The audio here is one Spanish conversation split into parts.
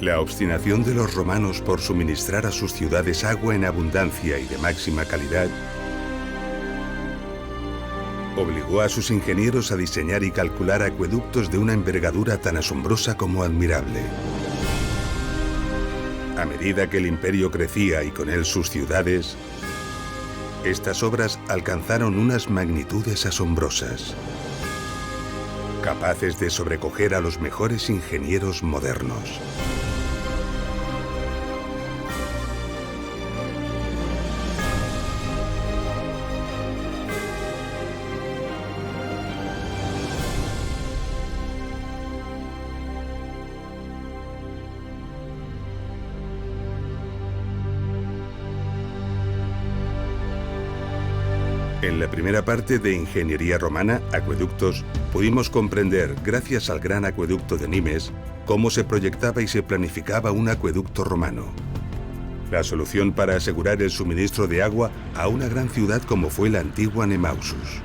La obstinación de los romanos por suministrar a sus ciudades agua en abundancia y de máxima calidad obligó a sus ingenieros a diseñar y calcular acueductos de una envergadura tan asombrosa como admirable. A medida que el imperio crecía y con él sus ciudades, estas obras alcanzaron unas magnitudes asombrosas, capaces de sobrecoger a los mejores ingenieros modernos. En la primera parte de Ingeniería Romana, Acueductos, pudimos comprender, gracias al gran acueducto de Nimes, cómo se proyectaba y se planificaba un acueducto romano. La solución para asegurar el suministro de agua a una gran ciudad como fue la antigua Nemausus.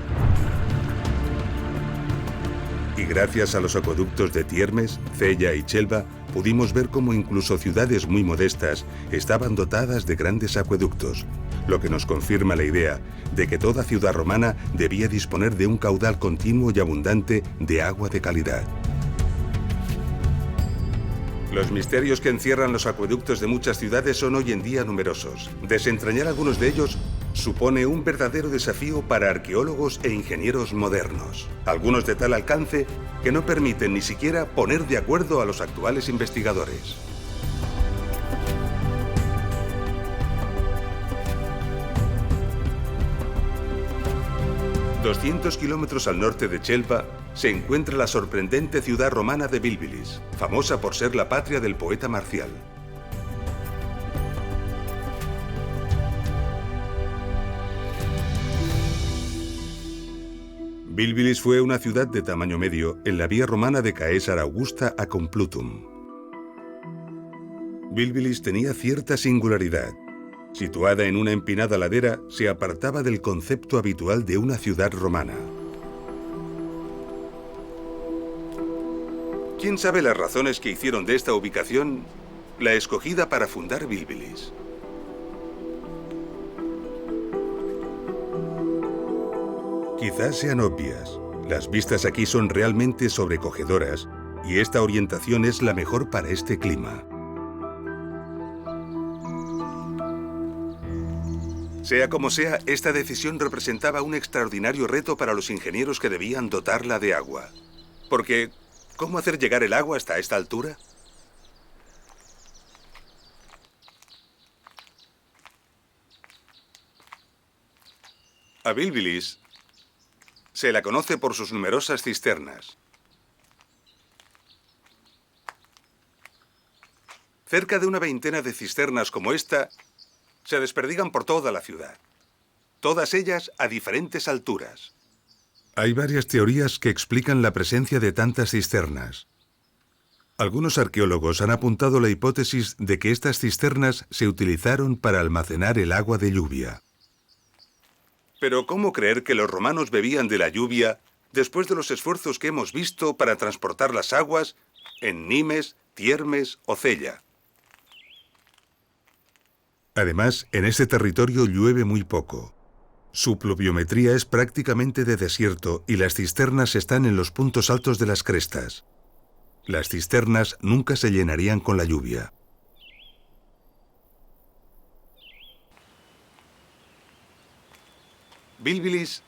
Y gracias a los acueductos de Tiermes, Cella y Chelva, pudimos ver cómo incluso ciudades muy modestas estaban dotadas de grandes acueductos, lo que nos confirma la idea de que toda ciudad romana debía disponer de un caudal continuo y abundante de agua de calidad. Los misterios que encierran los acueductos de muchas ciudades son hoy en día numerosos. Desentrañar algunos de ellos supone un verdadero desafío para arqueólogos e ingenieros modernos, algunos de tal alcance que no permiten ni siquiera poner de acuerdo a los actuales investigadores. ...200 kilómetros al norte de Chelva se encuentra la sorprendente ciudad romana de Bilbilis, famosa por ser la patria del poeta Marcial. Bilbilis fue una ciudad de tamaño medio en la vía romana de Caesar Augusta a Complutum. Bilbilis tenía cierta singularidad. Situada en una empinada ladera, se apartaba del concepto habitual de una ciudad romana. ¿Quién sabe las razones que hicieron de esta ubicación la escogida para fundar Bilbilis? Quizás sean obvias. Las vistas aquí son realmente sobrecogedoras y esta orientación es la mejor para este clima. Sea como sea, esta decisión representaba un extraordinario reto para los ingenieros que debían dotarla de agua. Porque, ¿cómo hacer llegar el agua hasta esta altura? A Bilbilis se la conoce por sus numerosas cisternas. Cerca de una veintena de cisternas como esta se desperdigan por toda la ciudad, todas ellas a diferentes alturas. Hay varias teorías que explican la presencia de tantas cisternas. Algunos arqueólogos han apuntado la hipótesis de que estas cisternas se utilizaron para almacenar el agua de lluvia. Pero ¿cómo creer que los romanos bebían de la lluvia después de los esfuerzos que hemos visto para transportar las aguas en Nimes, Tiermes o Cella? Además, en este territorio llueve muy poco. Su pluviometría es prácticamente de desierto y las cisternas están en los puntos altos de las crestas. Las cisternas nunca se llenarían con la lluvia. Bilbilis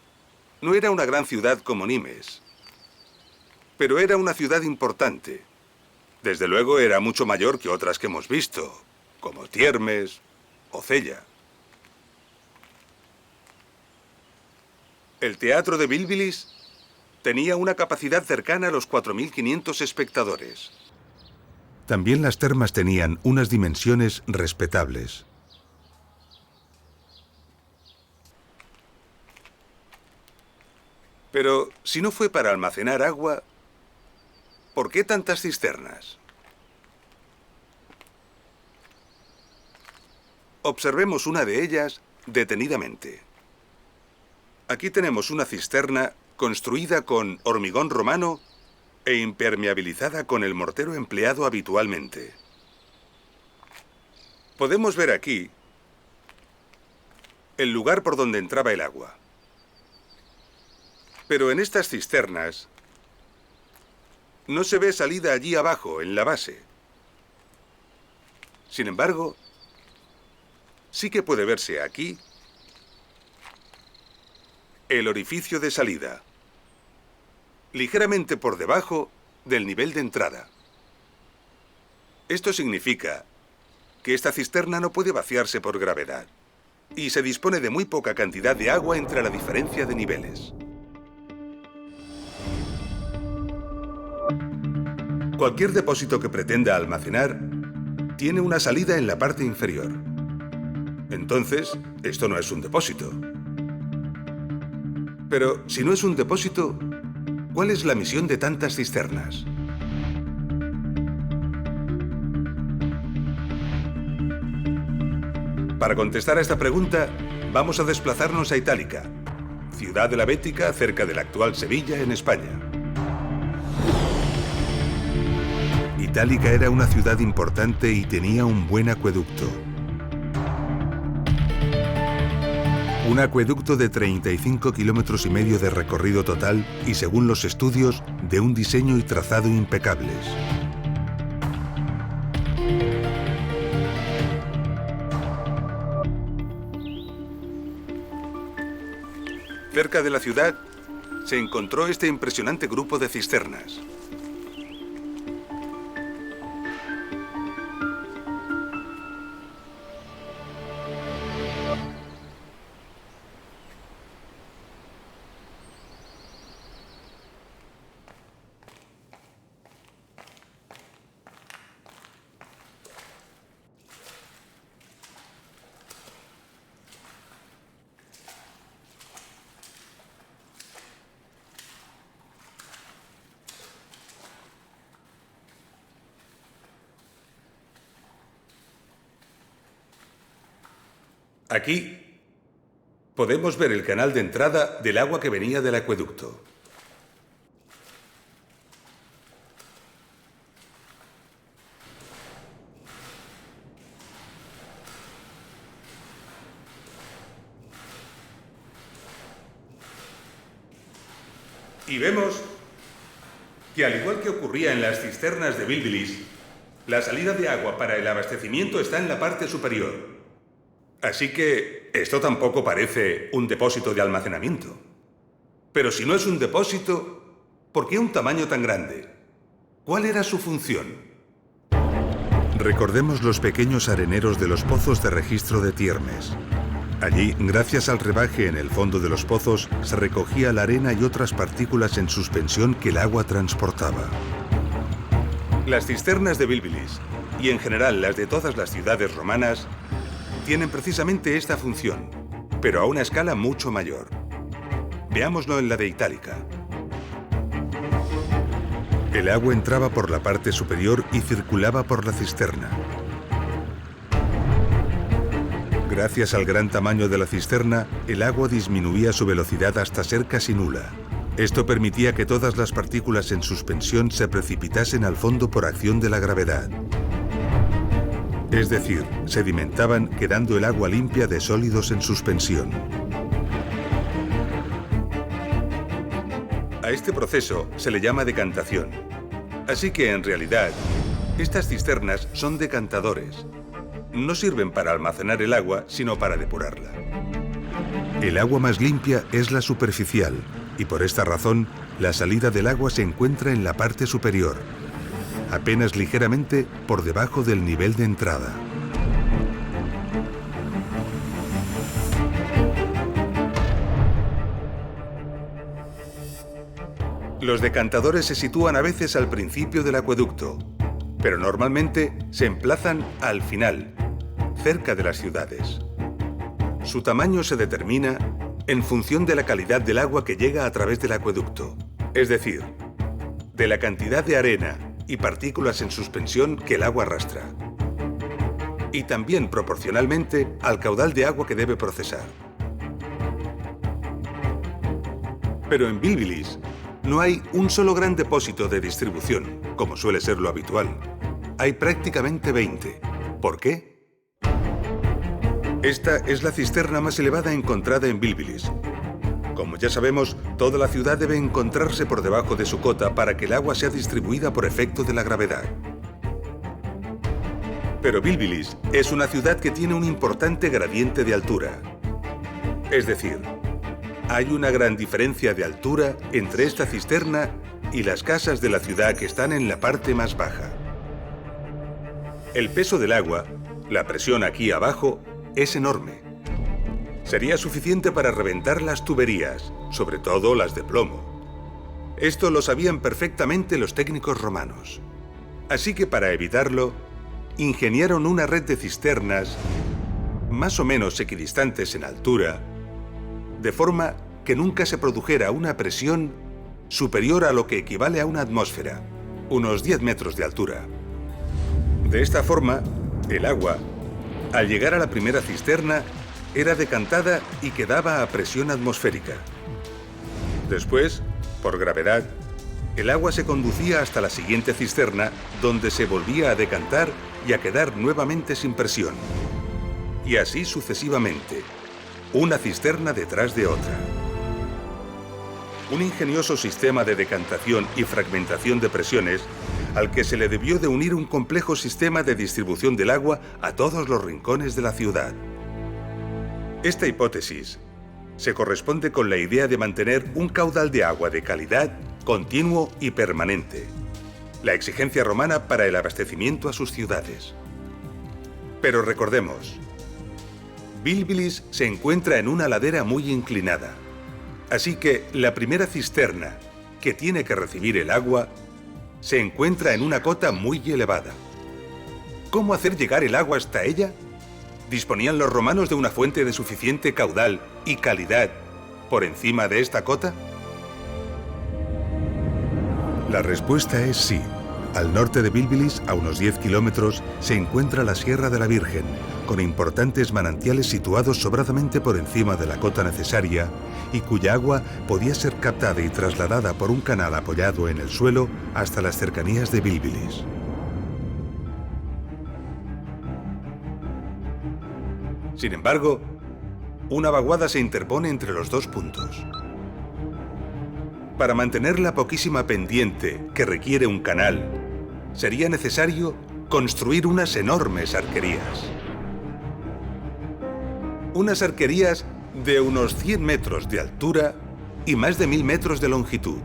no era una gran ciudad como Nimes, pero era una ciudad importante. Desde luego era mucho mayor que otras que hemos visto, como Tiermes o Cella. El teatro de Bilbilis tenía una capacidad cercana a los 4.500 espectadores. También las termas tenían unas dimensiones respetables. Pero si no fue para almacenar agua, ¿por qué tantas cisternas? Observemos una de ellas detenidamente. Aquí tenemos una cisterna construida con hormigón romano e impermeabilizada con el mortero empleado habitualmente. Podemos ver aquí el lugar por donde entraba el agua. Pero en estas cisternas no se ve salida allí abajo, en la base. Sin embargo, sí que puede verse aquí el orificio de salida, ligeramente por debajo del nivel de entrada. Esto significa que esta cisterna no puede vaciarse por gravedad y se dispone de muy poca cantidad de agua entre la diferencia de niveles. Cualquier depósito que pretenda almacenar tiene una salida en la parte inferior. Entonces, esto no es un depósito. Pero si no es un depósito, ¿cuál es la misión de tantas cisternas? Para contestar a esta pregunta, vamos a desplazarnos a Itálica, ciudad de la Bética, cerca de la actual Sevilla, en España. Itálica era una ciudad importante y tenía un buen acueducto. Un acueducto de 35 kilómetros y medio de recorrido total y, según los estudios, de un diseño y trazado impecables. Cerca de la ciudad se encontró este impresionante grupo de cisternas. Aquí podemos ver el canal de entrada del agua que venía del acueducto. Y vemos que, al igual que ocurría en las cisternas de Bilbilis, la salida de agua para el abastecimiento está en la parte superior. Así que esto tampoco parece un depósito de almacenamiento. Pero si no es un depósito, ¿por qué un tamaño tan grande? ¿Cuál era su función? Recordemos los pequeños areneros de los pozos de registro de Tiermes. Allí, gracias al rebaje en el fondo de los pozos, se recogía la arena y otras partículas en suspensión que el agua transportaba. Las cisternas de Bilbilis, y en general las de todas las ciudades romanas, tienen precisamente esta función, pero a una escala mucho mayor. Veámoslo en la de Itálica. El agua entraba por la parte superior y circulaba por la cisterna. Gracias al gran tamaño de la cisterna, el agua disminuía su velocidad hasta ser casi nula. Esto permitía que todas las partículas en suspensión se precipitasen al fondo por acción de la gravedad. Es decir, sedimentaban quedando el agua limpia de sólidos en suspensión. A este proceso se le llama decantación. Así que, en realidad, estas cisternas son decantadores. No sirven para almacenar el agua, sino para depurarla. El agua más limpia es la superficial, y por esta razón, la salida del agua se encuentra en la parte superior, apenas ligeramente por debajo del nivel de entrada. Los decantadores se sitúan a veces al principio del acueducto, pero normalmente se emplazan al final, cerca de las ciudades. Su tamaño se determina en función de la calidad del agua que llega a través del acueducto, es decir, de la cantidad de arena y partículas en suspensión que el agua arrastra, y también proporcionalmente al caudal de agua que debe procesar. Pero en Bilbilis no hay un solo gran depósito de distribución, como suele ser lo habitual. Hay prácticamente 20. ¿Por qué? Esta es la cisterna más elevada encontrada en Bilbilis. Como ya sabemos, toda la ciudad debe encontrarse por debajo de su cota para que el agua sea distribuida por efecto de la gravedad. Pero Bilbilis es una ciudad que tiene un importante gradiente de altura. Es decir, hay una gran diferencia de altura entre esta cisterna y las casas de la ciudad que están en la parte más baja. El peso del agua, la presión aquí abajo, es enorme. Sería suficiente para reventar las tuberías, sobre todo las de plomo. Esto lo sabían perfectamente los técnicos romanos. Así que para evitarlo, ingeniaron una red de cisternas más o menos equidistantes en altura, de forma que nunca se produjera una presión superior a lo que equivale a una atmósfera, unos 10 metros de altura. De esta forma, el agua, al llegar a la primera cisterna, era decantada y quedaba a presión atmosférica. Después, por gravedad, el agua se conducía hasta la siguiente cisterna, donde se volvía a decantar y a quedar nuevamente sin presión. Y así sucesivamente, una cisterna detrás de otra. Un ingenioso sistema de decantación y fragmentación de presiones al que se le debió de unir un complejo sistema de distribución del agua a todos los rincones de la ciudad. Esta hipótesis se corresponde con la idea de mantener un caudal de agua de calidad, continuo y permanente, la exigencia romana para el abastecimiento a sus ciudades. Pero recordemos, Bilbilis se encuentra en una ladera muy inclinada, así que la primera cisterna, que tiene que recibir el agua, se encuentra en una cota muy elevada. ¿Cómo hacer llegar el agua hasta ella? ¿Disponían los romanos de una fuente de suficiente caudal y calidad por encima de esta cota? La respuesta es sí. Al norte de Bilbilis, a unos 10 kilómetros, se encuentra la Sierra de la Virgen, con importantes manantiales situados sobradamente por encima de la cota necesaria y cuya agua podía ser captada y trasladada por un canal apoyado en el suelo hasta las cercanías de Bilbilis. Sin embargo, una vaguada se interpone entre los dos puntos. Para mantener la poquísima pendiente que requiere un canal, sería necesario construir unas enormes arquerías. Unas arquerías de unos 100 metros de altura y más de 1000 metros de longitud.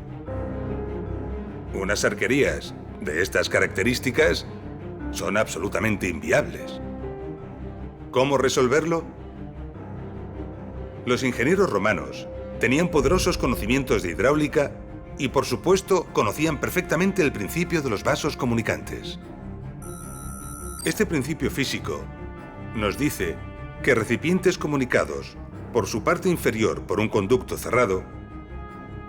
Unas arquerías de estas características son absolutamente inviables. ¿Cómo resolverlo? Los ingenieros romanos tenían poderosos conocimientos de hidráulica y, por supuesto, conocían perfectamente el principio de los vasos comunicantes. Este principio físico nos dice que recipientes comunicados por su parte inferior por un conducto cerrado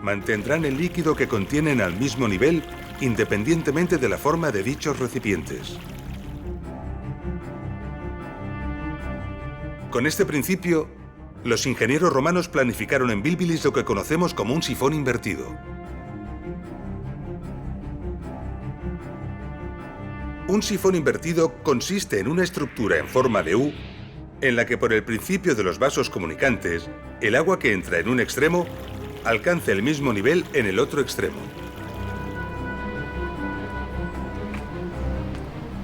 mantendrán el líquido que contienen al mismo nivel independientemente de la forma de dichos recipientes. Con este principio, los ingenieros romanos planificaron en Bilbilis lo que conocemos como un sifón invertido. Un sifón invertido consiste en una estructura en forma de U, en la que por el principio de los vasos comunicantes, el agua que entra en un extremo alcanza el mismo nivel en el otro extremo.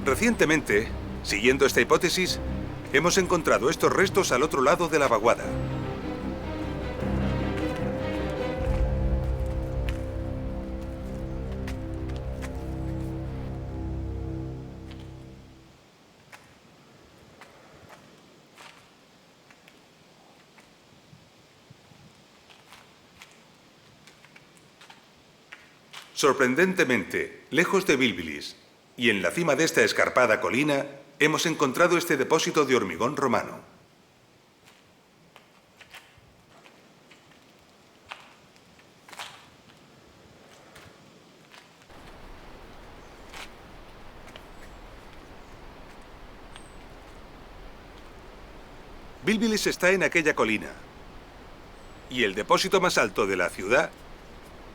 Recientemente, siguiendo esta hipótesis, hemos encontrado estos restos al otro lado de la vaguada. Sorprendentemente, lejos de Bilbilis y en la cima de esta escarpada colina, hemos encontrado este depósito de hormigón romano. Bilbilis está en aquella colina y el depósito más alto de la ciudad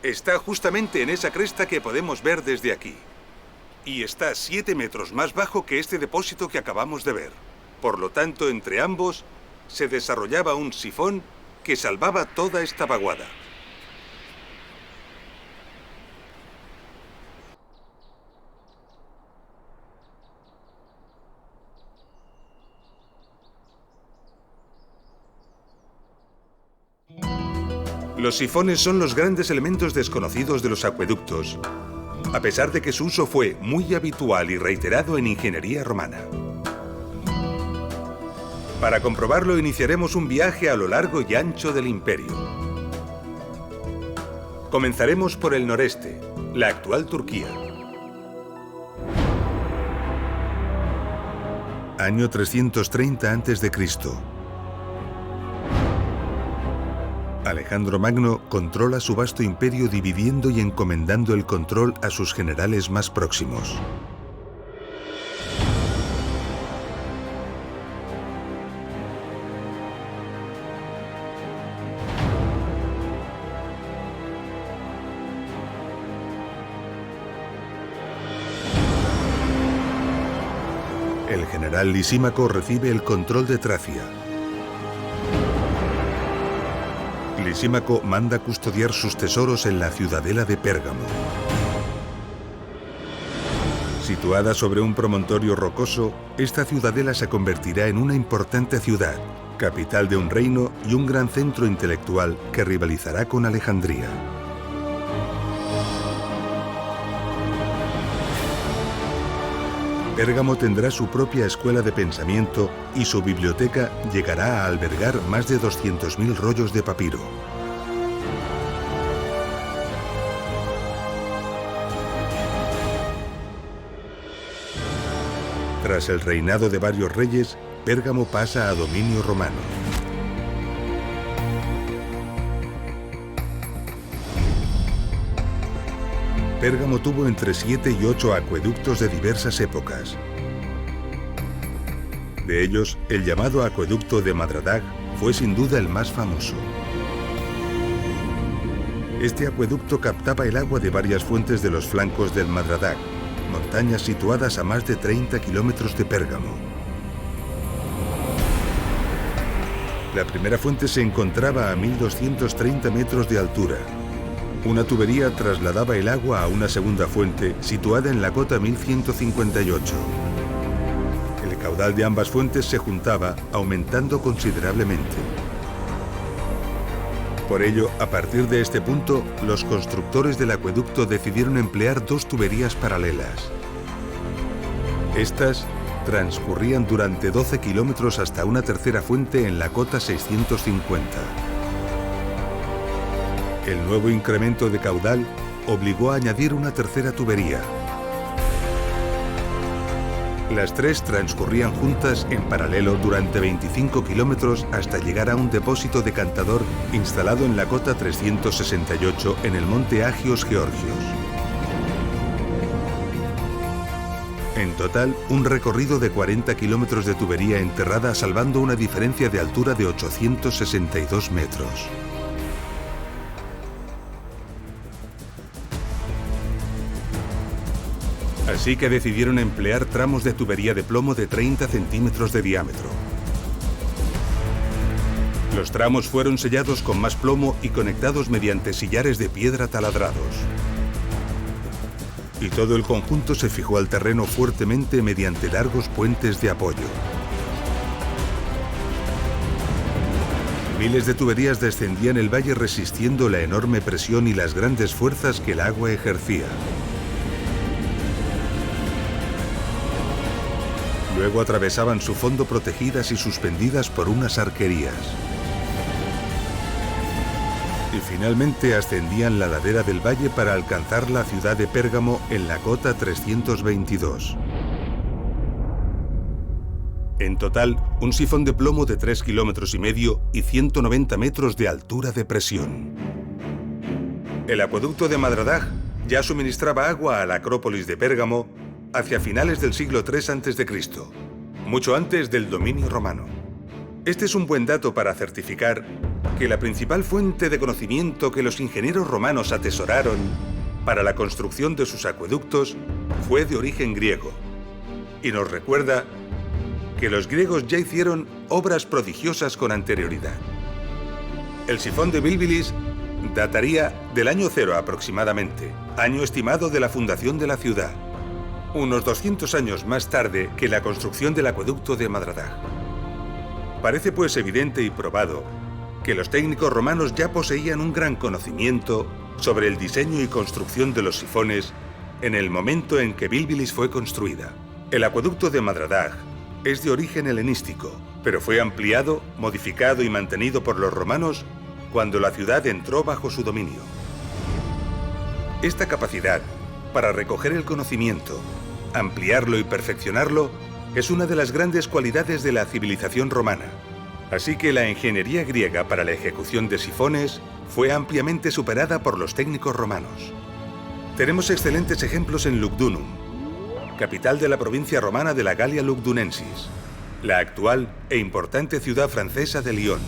está justamente en esa cresta que podemos ver desde aquí. Y está 7 metros más bajo que este depósito que acabamos de ver. Por lo tanto, entre ambos se desarrollaba un sifón que salvaba toda esta vaguada. Los sifones son los grandes elementos desconocidos de los acueductos, a pesar de que su uso fue muy habitual y reiterado en ingeniería romana. Para comprobarlo, iniciaremos un viaje a lo largo y ancho del imperio. Comenzaremos por el noreste, la actual Turquía. Año 330 a.C. Alejandro Magno controla su vasto imperio dividiendo y encomendando el control a sus generales más próximos. El general Lisímaco recibe el control de Tracia. Lisímaco manda custodiar sus tesoros en la ciudadela de Pérgamo. Situada sobre un promontorio rocoso, esta ciudadela se convertirá en una importante ciudad, capital de un reino y un gran centro intelectual que rivalizará con Alejandría. Pérgamo tendrá su propia escuela de pensamiento y su biblioteca llegará a albergar más de 200.000 rollos de papiro. Tras el reinado de varios reyes, Pérgamo pasa a dominio romano. Pérgamo tuvo entre 7 y 8 acueductos de diversas épocas. De ellos, el llamado acueducto de Madradag fue sin duda el más famoso. Este acueducto captaba el agua de varias fuentes de los flancos del Madradag, montañas situadas a más de 30 kilómetros de Pérgamo. La primera fuente se encontraba a 1.230 metros de altura. Una tubería trasladaba el agua a una segunda fuente situada en la cota 1158. El caudal de ambas fuentes se juntaba, aumentando considerablemente. Por ello, a partir de este punto, los constructores del acueducto decidieron emplear dos tuberías paralelas. Estas transcurrían durante 12 kilómetros hasta una tercera fuente en la cota 650. El nuevo incremento de caudal obligó a añadir una tercera tubería. Las tres transcurrían juntas en paralelo durante 25 kilómetros hasta llegar a un depósito decantador instalado en la cota 368 en el monte Agios Georgios. En total, un recorrido de 40 kilómetros de tubería enterrada salvando una diferencia de altura de 862 metros. Así que decidieron emplear tramos de tubería de plomo de 30 centímetros de diámetro. Los tramos fueron sellados con más plomo y conectados mediante sillares de piedra taladrados. Y todo el conjunto se fijó al terreno fuertemente mediante largos puentes de apoyo. Miles de tuberías descendían el valle resistiendo la enorme presión y las grandes fuerzas que el agua ejercía. Luego atravesaban su fondo protegidas y suspendidas por unas arquerías. Y finalmente ascendían la ladera del valle para alcanzar la ciudad de Pérgamo en la cota 322. En total, un sifón de plomo de 3,5 kilómetros y 190 metros de altura de presión. El acueducto de Madradag ya suministraba agua a la Acrópolis de Pérgamo hacia finales del siglo III a.C., mucho antes del dominio romano. Este es un buen dato para certificar que la principal fuente de conocimiento que los ingenieros romanos atesoraron para la construcción de sus acueductos fue de origen griego, y nos recuerda que los griegos ya hicieron obras prodigiosas con anterioridad. El sifón de Bilbilis dataría del año 0 aproximadamente, año estimado de la fundación de la ciudad, unos 200 años más tarde que la construcción del acueducto de Madradag. Parece pues evidente y probado que los técnicos romanos ya poseían un gran conocimiento sobre el diseño y construcción de los sifones en el momento en que Bilbilis fue construida. El acueducto de Madradag es de origen helenístico, pero fue ampliado, modificado y mantenido por los romanos cuando la ciudad entró bajo su dominio. Esta capacidad para recoger el conocimiento, ampliarlo y perfeccionarlo es una de las grandes cualidades de la civilización romana. Así que la ingeniería griega para la ejecución de sifones fue ampliamente superada por los técnicos romanos. Tenemos excelentes ejemplos en Lugdunum, capital de la provincia romana de la Galia Lugdunensis, la actual e importante ciudad francesa de Lyon.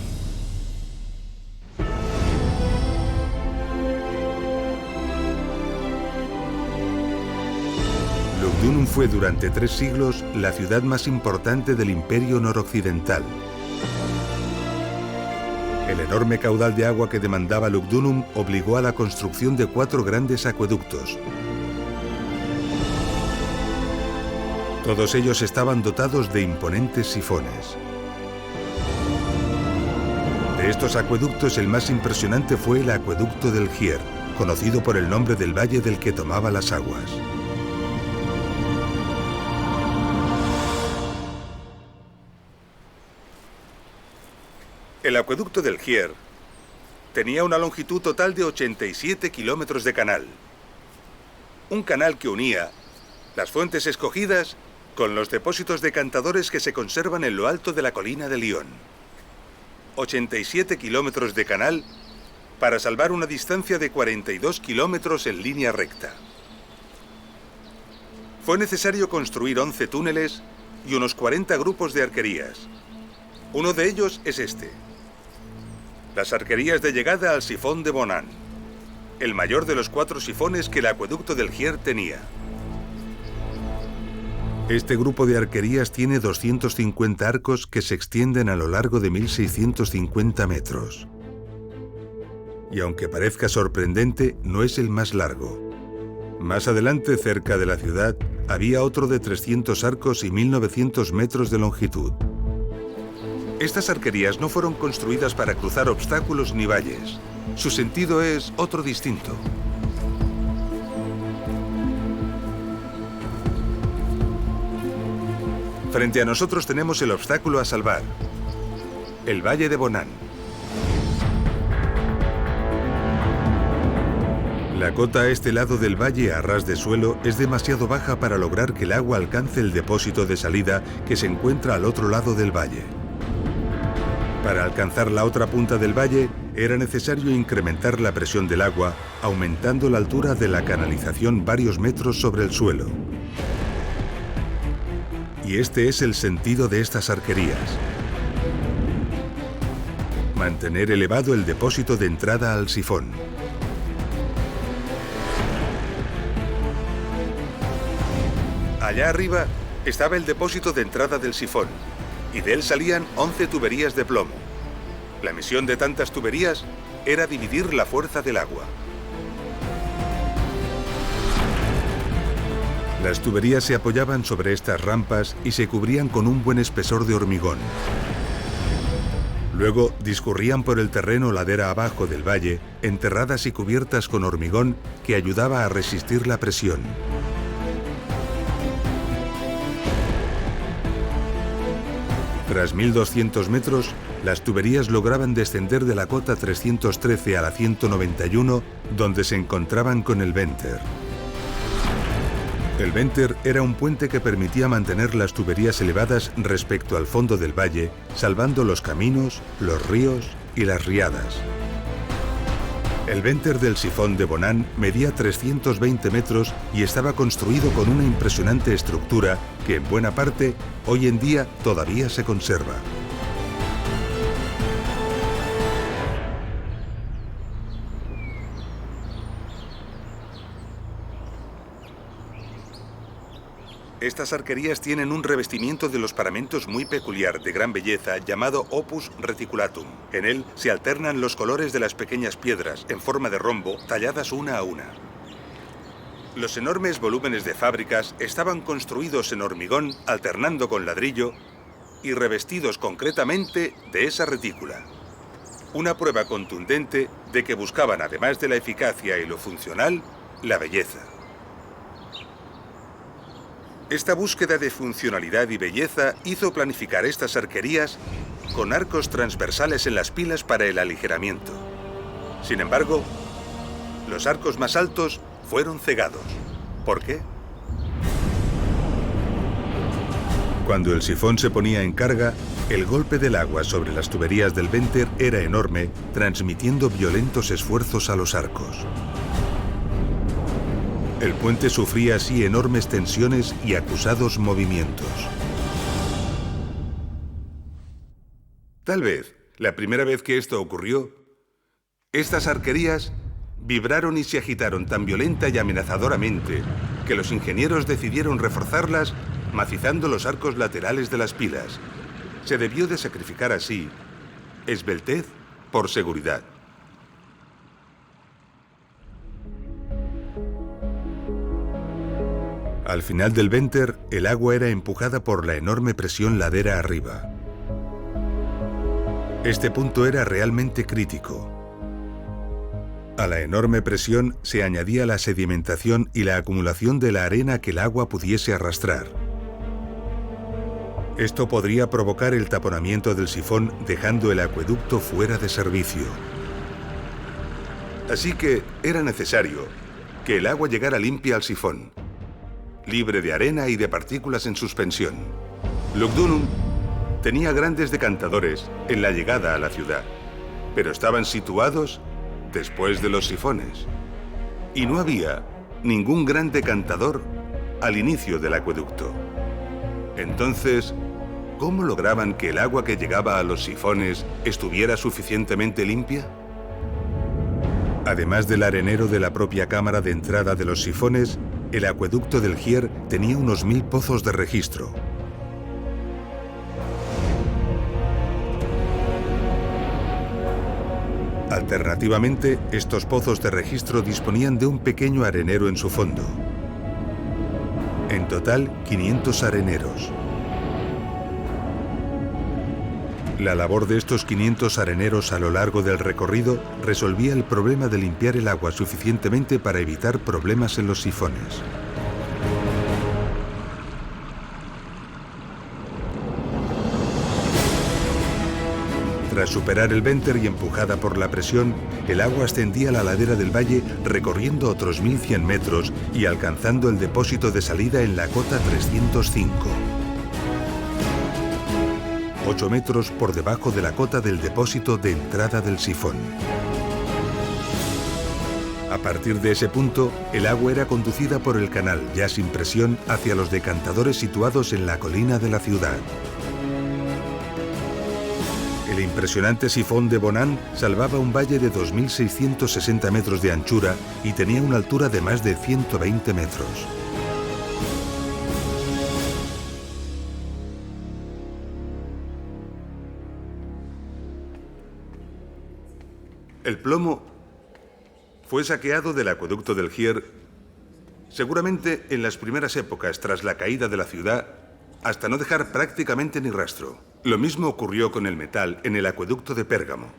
Lugdunum fue durante 3 siglos la ciudad más importante del Imperio Noroccidental. El enorme caudal de agua que demandaba Lugdunum obligó a la construcción de 4 grandes acueductos. Todos ellos estaban dotados de imponentes sifones. De estos acueductos, el más impresionante fue el acueducto del Gier, conocido por el nombre del valle del que tomaba las aguas. El acueducto del Gier tenía una longitud total de 87 kilómetros de canal. Un canal que unía las fuentes escogidas con los depósitos decantadores que se conservan en lo alto de la colina de Lyon. 87 kilómetros de canal para salvar una distancia de 42 kilómetros en línea recta. Fue necesario construir 11 túneles y unos 40 grupos de arquerías. Uno de ellos es este: las arquerías de llegada al sifón de Bonan, el mayor de los 4 sifones que el acueducto del Gier tenía. Este grupo de arquerías tiene 250 arcos que se extienden a lo largo de 1.650 metros. Y aunque parezca sorprendente, no es el más largo. Más adelante, cerca de la ciudad, había otro de 300 arcos y 1.900 metros de longitud. Estas arquerías no fueron construidas para cruzar obstáculos ni valles. Su sentido es otro distinto. Frente a nosotros tenemos el obstáculo a salvar, el Valle de Bonan. La cota a este lado del valle, a ras de suelo, es demasiado baja para lograr que el agua alcance el depósito de salida que se encuentra al otro lado del valle. Para alcanzar la otra punta del valle, era necesario incrementar la presión del agua, aumentando la altura de la canalización varios metros sobre el suelo. Y este es el sentido de estas arquerías: mantener elevado el depósito de entrada al sifón. Allá arriba estaba el depósito de entrada del sifón, y de él salían 11 tuberías de plomo. La misión de tantas tuberías era dividir la fuerza del agua. Las tuberías se apoyaban sobre estas rampas y se cubrían con un buen espesor de hormigón. Luego discurrían por el terreno ladera abajo del valle, enterradas y cubiertas con hormigón que ayudaba a resistir la presión. Tras 1.200 metros, las tuberías lograban descender de la cota 313 a la 191, donde se encontraban con el Venter. El Venter era un puente que permitía mantener las tuberías elevadas respecto al fondo del valle, salvando los caminos, los ríos y las riadas. El Venter del sifón de Bonan medía 320 metros y estaba construido con una impresionante estructura que en buena parte hoy en día todavía se conserva. Estas arquerías tienen un revestimiento de los paramentos muy peculiar, de gran belleza, llamado opus reticulatum. En él se alternan los colores de las pequeñas piedras, en forma de rombo, talladas una a una. Los enormes volúmenes de fábricas estaban construidos en hormigón, alternando con ladrillo, y revestidos concretamente de esa retícula. Una prueba contundente de que buscaban, además de la eficacia y lo funcional, la belleza. Esta búsqueda de funcionalidad y belleza hizo planificar estas arquerías con arcos transversales en las pilas para el aligeramiento. Sin embargo, los arcos más altos fueron cegados. ¿Por qué? Cuando el sifón se ponía en carga, el golpe del agua sobre las tuberías del Venter era enorme, transmitiendo violentos esfuerzos a los arcos. El puente sufría así enormes tensiones y acusados movimientos. Tal vez, la primera vez que esto ocurrió, estas arquerías vibraron y se agitaron tan violenta y amenazadoramente que los ingenieros decidieron reforzarlas macizando los arcos laterales de las pilas. Se debió de sacrificar así esbeltez por seguridad. Al final del Venter, el agua era empujada por la enorme presión ladera arriba. Este punto era realmente crítico. A la enorme presión se añadía la sedimentación y la acumulación de la arena que el agua pudiese arrastrar. Esto podría provocar el taponamiento del sifón, dejando el acueducto fuera de servicio. Así que era necesario que el agua llegara limpia al sifón, libre de arena y de partículas en suspensión. Lugdunum tenía grandes decantadores en la llegada a la ciudad, pero estaban situados después de los sifones. Y no había ningún gran decantador al inicio del acueducto. Entonces, ¿cómo lograban que el agua que llegaba a los sifones estuviera suficientemente limpia? Además del arenero de la propia cámara de entrada de los sifones, el acueducto del Gier tenía unos 1000 pozos de registro. Alternativamente, estos pozos de registro disponían de un pequeño arenero en su fondo. En total, 500 areneros. La labor de estos 500 areneros a lo largo del recorrido resolvía el problema de limpiar el agua suficientemente para evitar problemas en los sifones. Tras superar el Venter y empujada por la presión, el agua ascendía a la ladera del valle recorriendo otros 1100 metros y alcanzando el depósito de salida en la cota 305. 8 metros por debajo de la cota del depósito de entrada del sifón. A partir de ese punto, el agua era conducida por el canal, ya sin presión, hacia los decantadores situados en la colina de la ciudad. El impresionante sifón de Bonan salvaba un valle de 2.660 metros de anchura y tenía una altura de más de 120 metros. El plomo fue saqueado del acueducto del Gier, seguramente en las primeras épocas tras la caída de la ciudad, hasta no dejar prácticamente ni rastro. Lo mismo ocurrió con el metal en el acueducto de Pérgamo.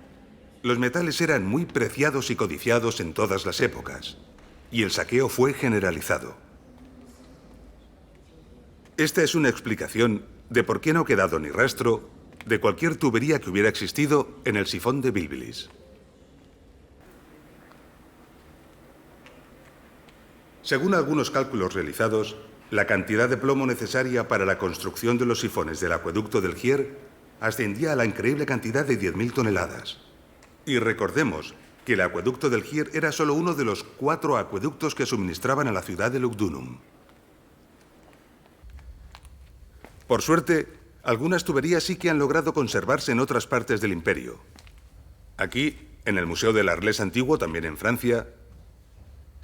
Los metales eran muy preciados y codiciados en todas las épocas, y el saqueo fue generalizado. Esta es una explicación de por qué no ha quedado ni rastro de cualquier tubería que hubiera existido en el sifón de Bilbilis. Según algunos cálculos realizados, la cantidad de plomo necesaria para la construcción de los sifones del acueducto del Gier ascendía a la increíble cantidad de 10.000 toneladas. Y recordemos que el acueducto del Gier era solo uno de los 4 acueductos que suministraban a la ciudad de Lugdunum. Por suerte, algunas tuberías sí que han logrado conservarse en otras partes del imperio. Aquí, en el Museo del Arles Antiguo, también en Francia,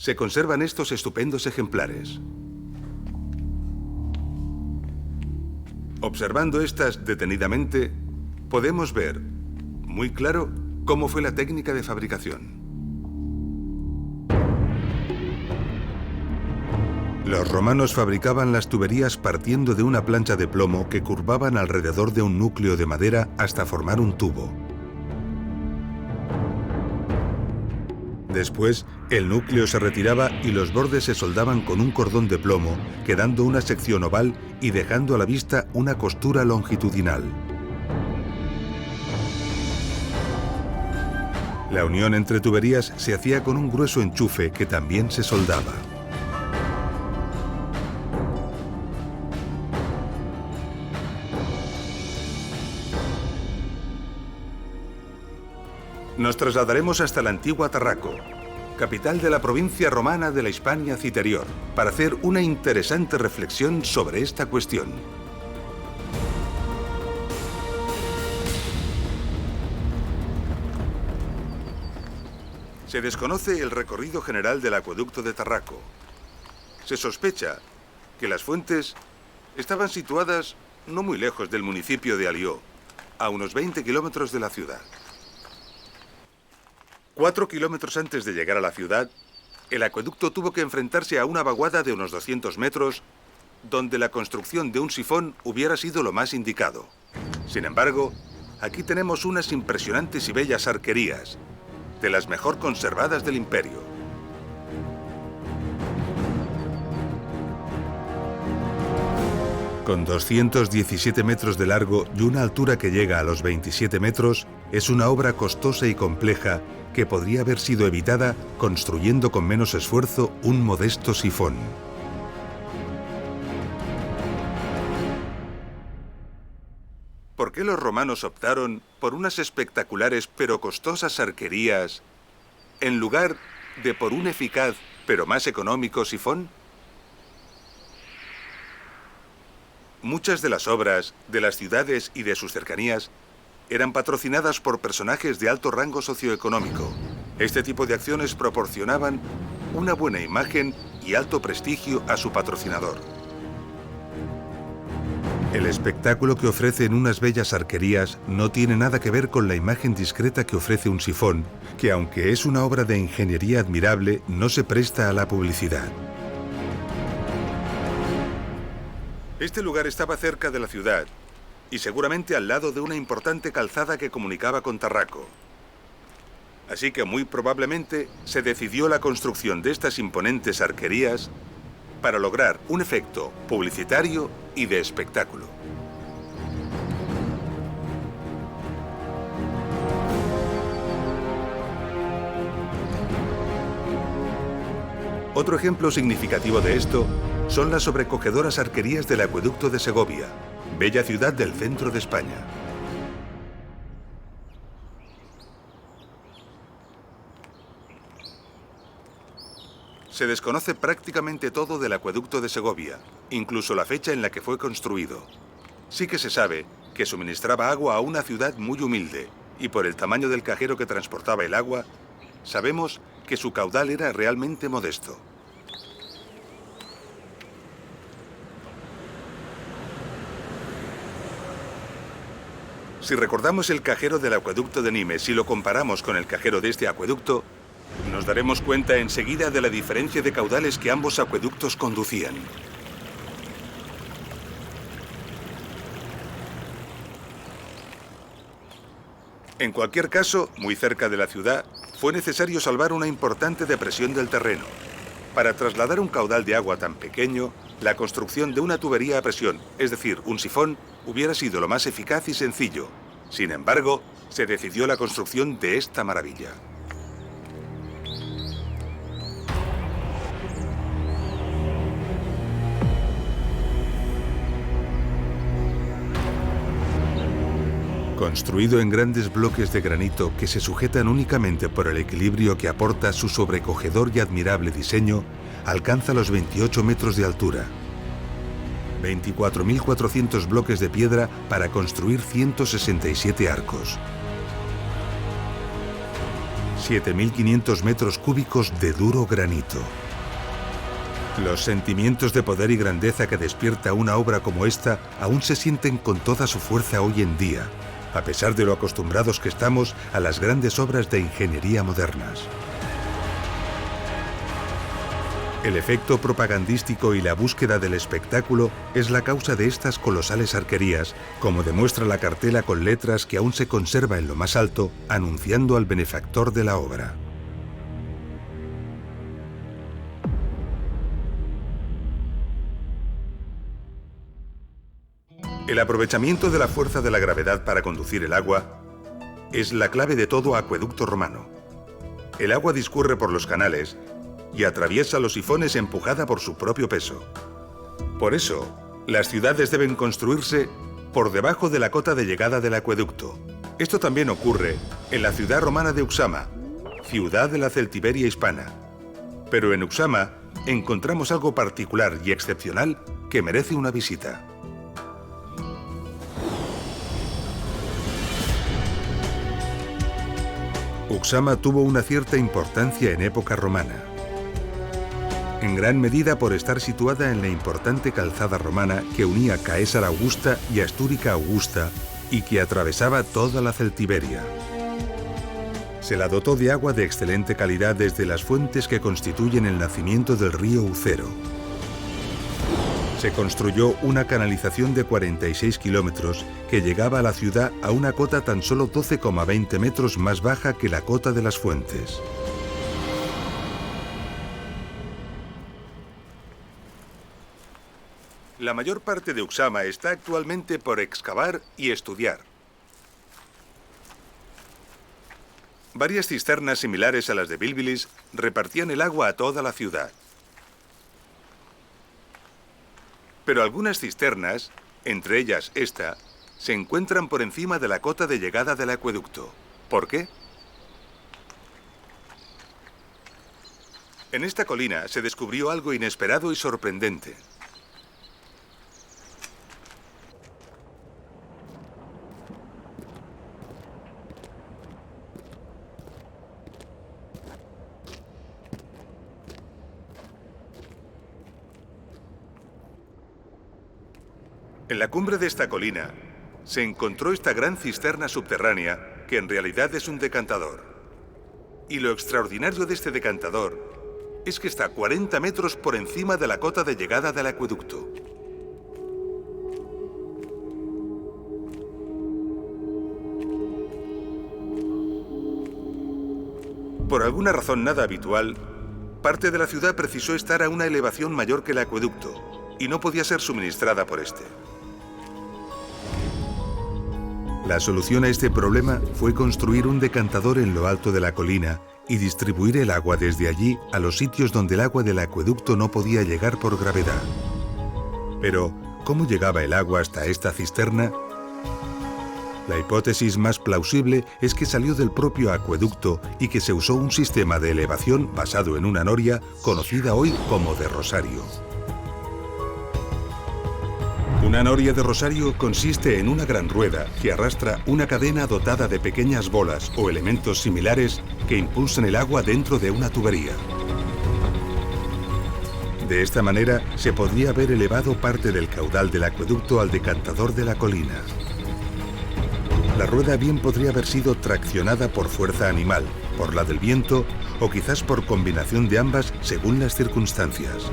se conservan estos estupendos ejemplares. Observando estas detenidamente, podemos ver muy claro cómo fue la técnica de fabricación. Los romanos fabricaban las tuberías partiendo de una plancha de plomo que curvaban alrededor de un núcleo de madera hasta formar un tubo. Después, el núcleo se retiraba y los bordes se soldaban con un cordón de plomo, quedando una sección oval y dejando a la vista una costura longitudinal. La unión entre tuberías se hacía con un grueso enchufe que también se soldaba. Nos trasladaremos hasta la antigua Tarraco, capital de la provincia romana de la Hispania Citerior, para hacer una interesante reflexión sobre esta cuestión. Se desconoce el recorrido general del acueducto de Tarraco. Se sospecha que las fuentes estaban situadas no muy lejos del municipio de Alió, a unos 20 kilómetros de la ciudad. 4 kilómetros antes de llegar a la ciudad, el acueducto tuvo que enfrentarse a una vaguada de unos 200 metros, donde la construcción de un sifón hubiera sido lo más indicado. Sin embargo, aquí tenemos unas impresionantes y bellas arquerías, de las mejor conservadas del imperio. Con 217 metros de largo y una altura que llega a los 27 metros, es una obra costosa y compleja que podría haber sido evitada construyendo con menos esfuerzo un modesto sifón. ¿Por qué los romanos optaron por unas espectaculares pero costosas arquerías en lugar de por un eficaz pero más económico sifón? Muchas de las obras de las ciudades y de sus cercanías eran patrocinadas por personajes de alto rango socioeconómico. Este tipo de acciones proporcionaban una buena imagen y alto prestigio a su patrocinador. El espectáculo que ofrecen unas bellas arquerías no tiene nada que ver con la imagen discreta que ofrece un sifón, que aunque es una obra de ingeniería admirable, no se presta a la publicidad. Este lugar estaba cerca de la ciudad y seguramente al lado de una importante calzada que comunicaba con Tarraco. Así que muy probablemente se decidió la construcción de estas imponentes arquerías para lograr un efecto publicitario y de espectáculo. Otro ejemplo significativo de esto son las sobrecogedoras arquerías del acueducto de Segovia, bella ciudad del centro de España. Se desconoce prácticamente todo del acueducto de Segovia, incluso la fecha en la que fue construido. Sí que se sabe que suministraba agua a una ciudad muy humilde, y por el tamaño del cajero que transportaba el agua, sabemos que su caudal era realmente modesto. Si recordamos el cajero del acueducto de Nimes y lo comparamos con el cajero de este acueducto, nos daremos cuenta enseguida de la diferencia de caudales que ambos acueductos conducían. En cualquier caso, muy cerca de la ciudad, fue necesario salvar una importante depresión del terreno. Para trasladar un caudal de agua tan pequeño, la construcción de una tubería a presión, es decir, un sifón, hubiera sido lo más eficaz y sencillo. Sin embargo, se decidió la construcción de esta maravilla. Construido en grandes bloques de granito que se sujetan únicamente por el equilibrio que aporta su sobrecogedor y admirable diseño, alcanza los 28 metros de altura. 24.400 bloques de piedra para construir 167 arcos. 7.500 metros cúbicos de duro granito. Los sentimientos de poder y grandeza que despierta una obra como esta aún se sienten con toda su fuerza hoy en día, a pesar de lo acostumbrados que estamos a las grandes obras de ingeniería modernas. El efecto propagandístico y la búsqueda del espectáculo es la causa de estas colosales arquerías, como demuestra la cartela con letras que aún se conserva en lo más alto, anunciando al benefactor de la obra. El aprovechamiento de la fuerza de la gravedad para conducir el agua es la clave de todo acueducto romano. El agua discurre por los canales y atraviesa los sifones empujada por su propio peso. Por eso, las ciudades deben construirse por debajo de la cota de llegada del acueducto. Esto también ocurre en la ciudad romana de Uxama, ciudad de la Celtiberia hispana. Pero en Uxama encontramos algo particular y excepcional que merece una visita. Uxama tuvo una cierta importancia en época romana, en gran medida por estar situada en la importante calzada romana que unía Caesar Augusta y Astúrica Augusta y que atravesaba toda la Celtiberia. Se la dotó de agua de excelente calidad desde las fuentes que constituyen el nacimiento del río Ucero. Se construyó una canalización de 46 kilómetros que llegaba a la ciudad a una cota tan solo 12,20 metros más baja que la cota de las fuentes. La mayor parte de Uxama está actualmente por excavar y estudiar. Varias cisternas similares a las de Bilbilis repartían el agua a toda la ciudad. Pero algunas cisternas, entre ellas esta, se encuentran por encima de la cota de llegada del acueducto. ¿Por qué? En esta colina se descubrió algo inesperado y sorprendente. En la cumbre de esta colina se encontró esta gran cisterna subterránea que en realidad es un decantador. Y lo extraordinario de este decantador es que está 40 metros por encima de la cota de llegada del acueducto. Por alguna razón nada habitual, parte de la ciudad precisó estar a una elevación mayor que el acueducto y no podía ser suministrada por este. La solución a este problema fue construir un decantador en lo alto de la colina y distribuir el agua desde allí a los sitios donde el agua del acueducto no podía llegar por gravedad. Pero, ¿cómo llegaba el agua hasta esta cisterna? La hipótesis más plausible es que salió del propio acueducto y que se usó un sistema de elevación basado en una noria conocida hoy como de rosario. Una noria de rosario consiste en una gran rueda que arrastra una cadena dotada de pequeñas bolas o elementos similares que impulsan el agua dentro de una tubería. De esta manera se podría haber elevado parte del caudal del acueducto al decantador de la colina. La rueda bien podría haber sido traccionada por fuerza animal, por la del viento o quizás por combinación de ambas según las circunstancias.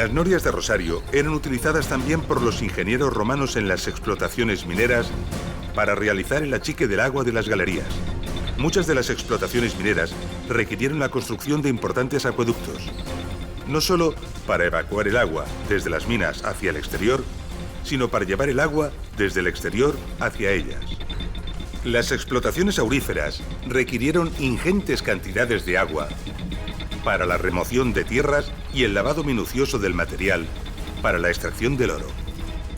Las norias de rosario eran utilizadas también por los ingenieros romanos en las explotaciones mineras para realizar el achique del agua de las galerías. Muchas de las explotaciones mineras requirieron la construcción de importantes acueductos, no solo para evacuar el agua desde las minas hacia el exterior, sino para llevar el agua desde el exterior hacia ellas. Las explotaciones auríferas requirieron ingentes cantidades de agua para la remoción de tierras y el lavado minucioso del material para la extracción del oro.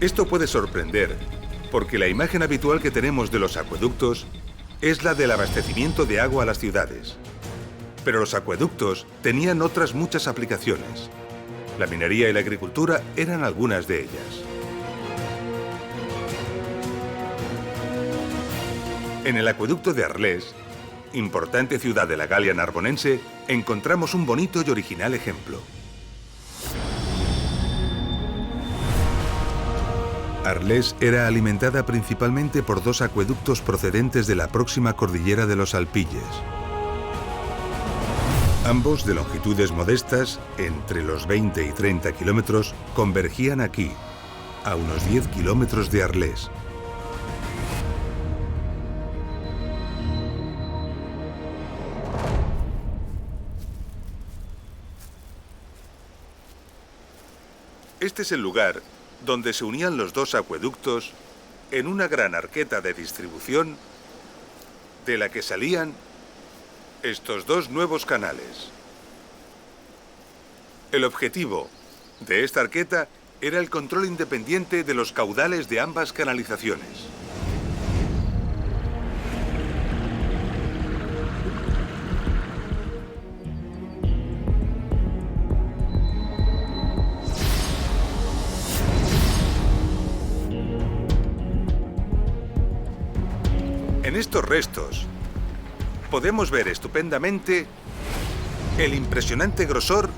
Esto puede sorprender, porque la imagen habitual que tenemos de los acueductos es la del abastecimiento de agua a las ciudades. Pero los acueductos tenían otras muchas aplicaciones. La minería y la agricultura eran algunas de ellas. En el acueducto de Arles, importante ciudad de la Galia narbonense, encontramos un bonito y original ejemplo. Arles era alimentada principalmente por dos acueductos procedentes de la próxima cordillera de los Alpilles. Ambos, de longitudes modestas, entre los 20 y 30 kilómetros, convergían aquí, a unos 10 kilómetros de Arles. Este es el lugar donde se unían los dos acueductos en una gran arqueta de distribución de la que salían estos dos nuevos canales. El objetivo de esta arqueta era el control independiente de los caudales de ambas canalizaciones. En estos restos podemos ver estupendamente el impresionante grosor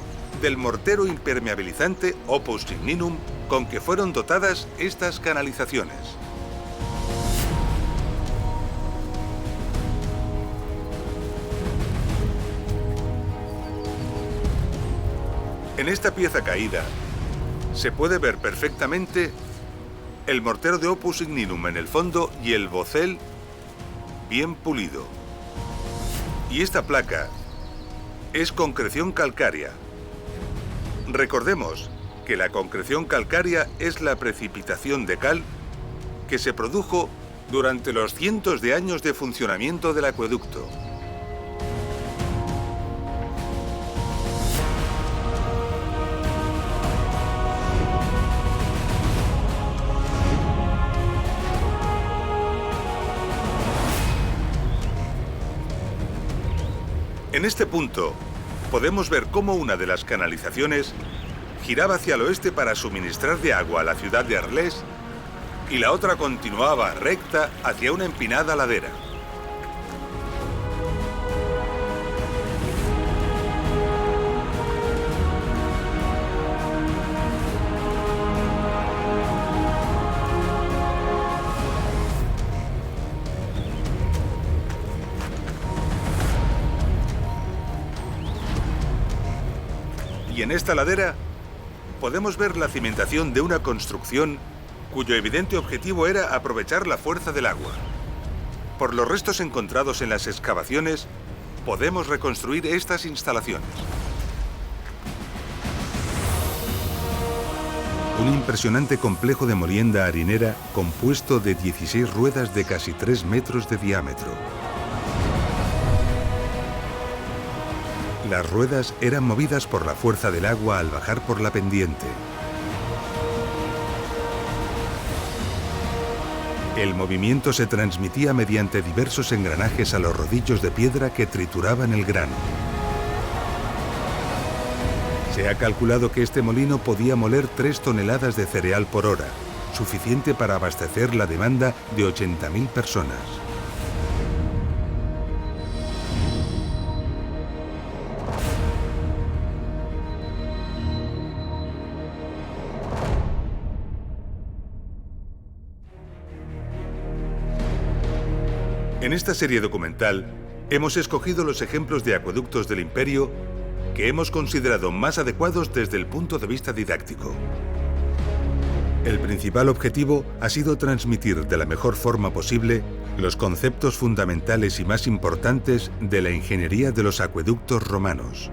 del mortero impermeabilizante Opus Signinum con que fueron dotadas estas canalizaciones. En esta pieza caída se puede ver perfectamente el mortero de Opus Signinum en el fondo y el bocel bien pulido. Y esta placa es concreción calcárea. Recordemos que la concreción calcárea es la precipitación de cal que se produjo durante los cientos de años de funcionamiento del acueducto. En este punto, podemos ver cómo una de las canalizaciones giraba hacia el oeste para suministrar de agua a la ciudad de Arles y la otra continuaba recta hacia una empinada ladera. Y en esta ladera podemos ver la cimentación de una construcción cuyo evidente objetivo era aprovechar la fuerza del agua. Por los restos encontrados en las excavaciones, podemos reconstruir estas instalaciones. Un impresionante complejo de molienda harinera compuesto de 16 ruedas de casi 3 metros de diámetro. Las ruedas eran movidas por la fuerza del agua al bajar por la pendiente. El movimiento se transmitía mediante diversos engranajes a los rodillos de piedra que trituraban el grano. Se ha calculado que este molino podía moler 3 toneladas de cereal por hora, suficiente para abastecer la demanda de 80.000 personas. En esta serie documental hemos escogido los ejemplos de acueductos del Imperio que hemos considerado más adecuados desde el punto de vista didáctico. El principal objetivo ha sido transmitir de la mejor forma posible los conceptos fundamentales y más importantes de la ingeniería de los acueductos romanos.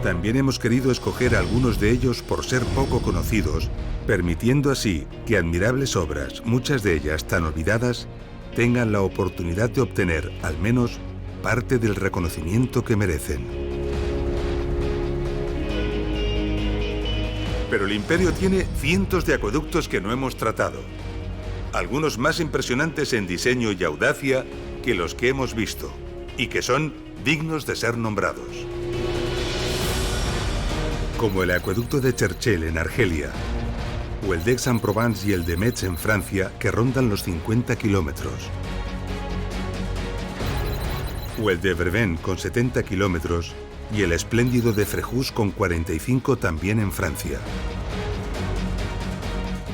También hemos querido escoger algunos de ellos por ser poco conocidos, permitiendo así que admirables obras, muchas de ellas tan olvidadas, tengan la oportunidad de obtener, al menos, parte del reconocimiento que merecen. Pero el Imperio tiene cientos de acueductos que no hemos tratado, algunos más impresionantes en diseño y audacia que los que hemos visto, y que son dignos de ser nombrados. Como el acueducto de Cherchell en Argelia, o el de Aix-en-Provence y el de Metz en Francia, que rondan los 50 kilómetros, o el de Breven con 70 kilómetros y el espléndido de Fréjus con 45 también en Francia.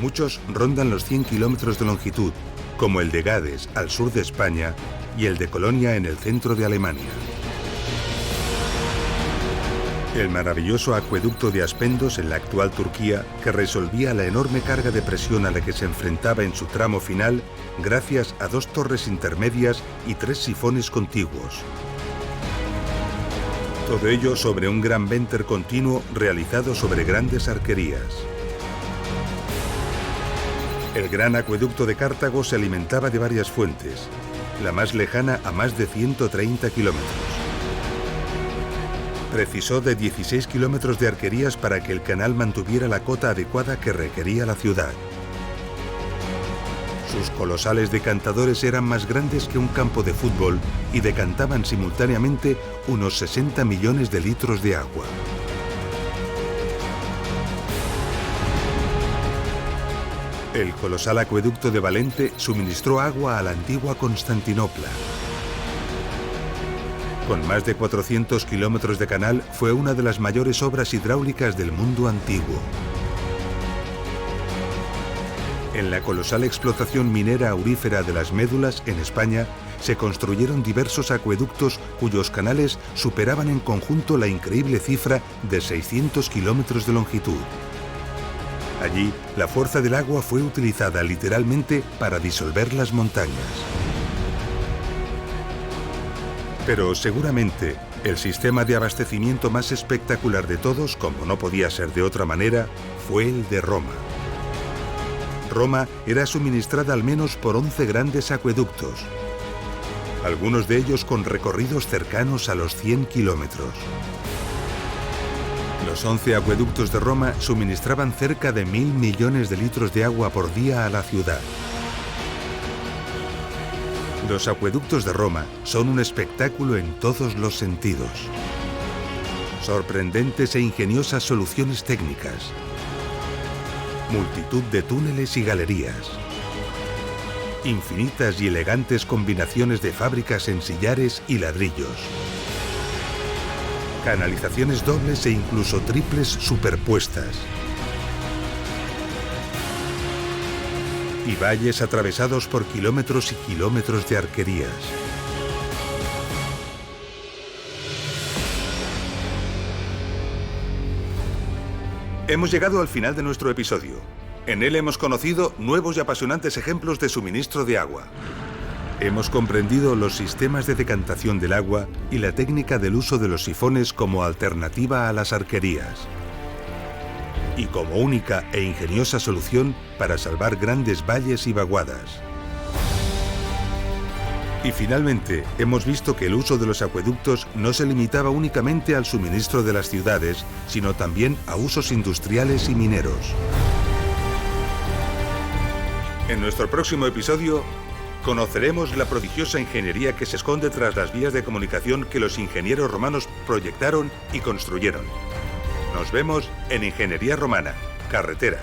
Muchos rondan los 100 kilómetros de longitud, como el de Gades al sur de España y el de Colonia en el centro de Alemania. El maravilloso acueducto de Aspendos en la actual Turquía, que resolvía la enorme carga de presión a la que se enfrentaba en su tramo final gracias a 2 torres intermedias y 3 sifones contiguos. Todo ello sobre un gran venter continuo realizado sobre grandes arquerías. El gran acueducto de Cartago se alimentaba de varias fuentes, la más lejana a más de 130 kilómetros. Precisó de 16 kilómetros de arquerías para que el canal mantuviera la cota adecuada que requería la ciudad. Sus colosales decantadores eran más grandes que un campo de fútbol y decantaban simultáneamente unos 60 millones de litros de agua. El colosal acueducto de Valente suministró agua a la antigua Constantinopla. Con más de 400 kilómetros de canal, fue una de las mayores obras hidráulicas del mundo antiguo. En la colosal explotación minera aurífera de las Médulas, en España, se construyeron diversos acueductos cuyos canales superaban en conjunto la increíble cifra de 600 kilómetros de longitud. Allí, la fuerza del agua fue utilizada literalmente para disolver las montañas. Pero seguramente, el sistema de abastecimiento más espectacular de todos, como no podía ser de otra manera, fue el de Roma. Roma era suministrada al menos por 11 grandes acueductos, algunos de ellos con recorridos cercanos a los 100 kilómetros. Los 11 acueductos de Roma suministraban cerca de 1.000 millones de litros de agua por día a la ciudad. Los acueductos de Roma son un espectáculo en todos los sentidos. Sorprendentes e ingeniosas soluciones técnicas. Multitud de túneles y galerías. Infinitas y elegantes combinaciones de fábricas en sillares y ladrillos. Canalizaciones dobles e incluso triples superpuestas. Y valles atravesados por kilómetros y kilómetros de arquerías. Hemos llegado al final de nuestro episodio. En él hemos conocido nuevos y apasionantes ejemplos de suministro de agua. Hemos comprendido los sistemas de decantación del agua y la técnica del uso de los sifones como alternativa a las arquerías. Y como única e ingeniosa solución para salvar grandes valles y vaguadas. Y finalmente, hemos visto que el uso de los acueductos no se limitaba únicamente al suministro de las ciudades, sino también a usos industriales y mineros. En nuestro próximo episodio, conoceremos la prodigiosa ingeniería que se esconde tras las vías de comunicación que los ingenieros romanos proyectaron y construyeron. Nos vemos en Ingeniería Romana, Carreteras.